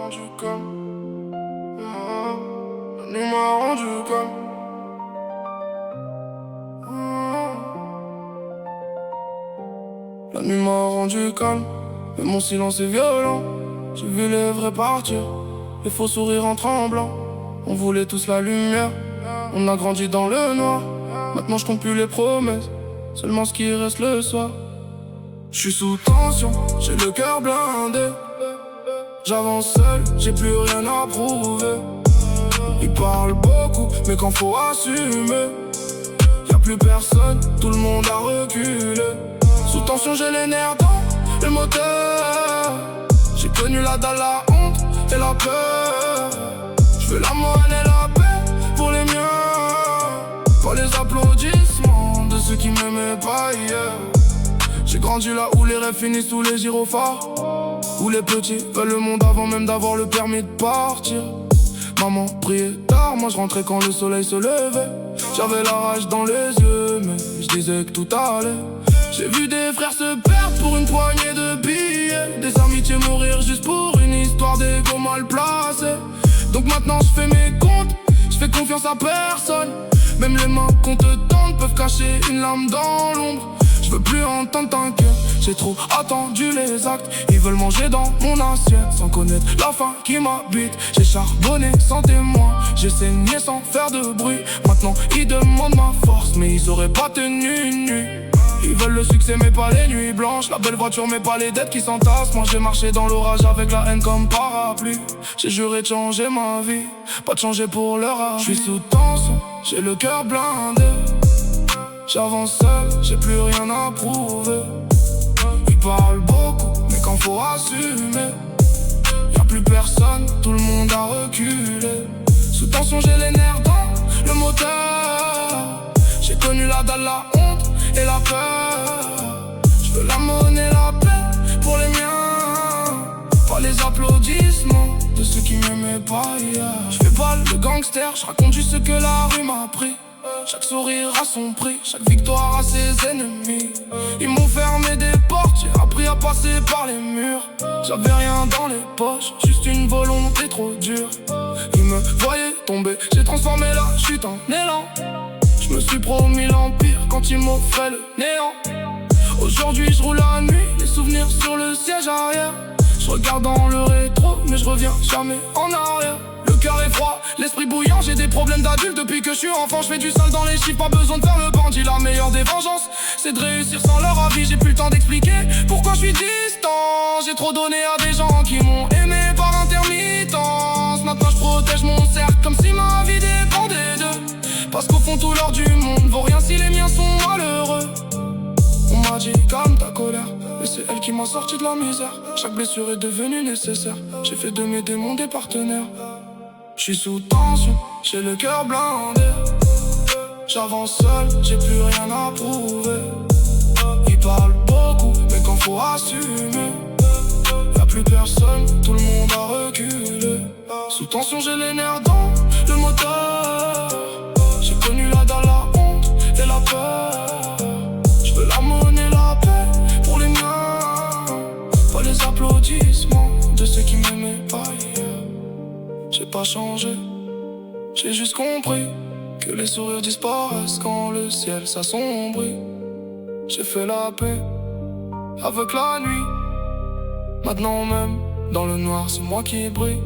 rendu calme. La nuit m'a rendu calme. La nuit m'a rendu calme, mais mon silence est violent. J'ai vu les vrais partir, les faux sourires en tremblant. On voulait tous la lumière, on a grandi dans le noir. Maintenant je compte plus les promesses, seulement ce qui reste le soir. J'suis sous tension, j'ai le cœur blindé. J'avance seul, j'ai plus rien à prouver. Ils parlent beaucoup, mais quand faut assumer, y'a plus personne, tout le monde a reculé. Sous tension j'ai les nerfs dans le moteur. J'ai connu la dalle, la honte et la peur. J'veux la moine et la paix pour les miens, pas les applaudissements de ceux qui m'aimaient pas hier. J'ai grandi là où les rêves finissent sous les gyrophares, où les petits veulent le monde avant même d'avoir le permis de partir. Maman priait tard, moi je rentrais quand le soleil se levait. J'avais la rage dans les yeux, mais je disais que tout allait. J'ai vu des frères se perdre pour une poignée de billets, des amitiés mourir juste pour une histoire d'égo mal placée. Donc maintenant je fais mes comptes, je fais confiance à personne. Même les mains qu'on te tente peuvent cacher une lame dans l'ombre. Je veux plus entendre ton cœur, j'ai trop attendu les actes. Ils veulent manger dans mon assiette sans connaître la faim qui m'habite. J'ai charbonné sans témoin, j'ai saigné sans faire de bruit. Maintenant ils demandent ma force, mais ils auraient pas tenu une nuit. Ils veulent le succès mais pas les nuits blanches, la belle voiture mais pas les dettes qui s'entassent. Moi j'ai marché dans l'orage avec la haine comme parapluie. J'ai juré de changer ma vie, pas de changer pour leur âge. J'suis sous tension, j'ai le cœur blindé. J'avance seul, j'ai plus rien à prouver. Ils parlent beaucoup, mais quand faut assumer, y'a plus personne, tout le monde a reculé. Sous tension j'ai les nerfs dans le moteur. J'ai connu la dalle, la honte et la peur. J'veux la monnaie, la paix pour les miens, pas les applaudissements de ceux qui m'aimaient pas hier. J'fais pas le gangster, j'raconte juste ce que la rue m'a appris. Chaque sourire a son prix, chaque victoire a ses ennemis. Ils m'ont fermé des portes, j'ai appris à passer par les murs. J'avais rien dans les poches, juste une volonté trop dure. Ils me voyaient tomber, j'ai transformé la chute en élan. Je me suis promis l'empire quand ils m'offraient le néant. Aujourd'hui je roule la nuit, les souvenirs sur le siège arrière. Je regarde dans le rétro, mais je reviens jamais en arrière. Le cœur est froid, l'esprit bouillant, j'ai des problèmes d'adulte depuis que je suis enfant. Je fais du sale dans les chiffres, pas besoin de faire le bandit. La meilleure des vengeances, c'est de réussir sans leur avis. J'ai plus le temps d'expliquer pourquoi je suis distant. J'ai trop donné à des gens qui m'ont aimé par intermittence. Maintenant je protège mon cercle comme si ma vie dépendait d'eux. Parce qu'au fond tout l'or du monde vaut rien si les miens sont malheureux. On m'a dit calme ta colère, mais c'est elle qui m'a sorti de la misère. Chaque blessure est devenue nécessaire, j'ai fait de mes démons des partenaires. J'suis sous tension, j'ai le cœur blindé. J'avance seul, j'ai plus rien à prouver. Ils parlent beaucoup, mais quand faut assumer, y'a plus personne, tout le monde a reculé. Sous tension j'ai les nerfs dans le moteur. J'ai connu la dalle, la honte et la peur. J'veux la monnaie, la paix pour les miens, pas les applaudissements de ceux qui m'aimaient pas hier. J'ai pas changé, j'ai juste compris que les sourires disparaissent quand le ciel s'assombrit. J'ai fait la paix avec la nuit. Maintenant même, dans le noir, c'est moi qui brille.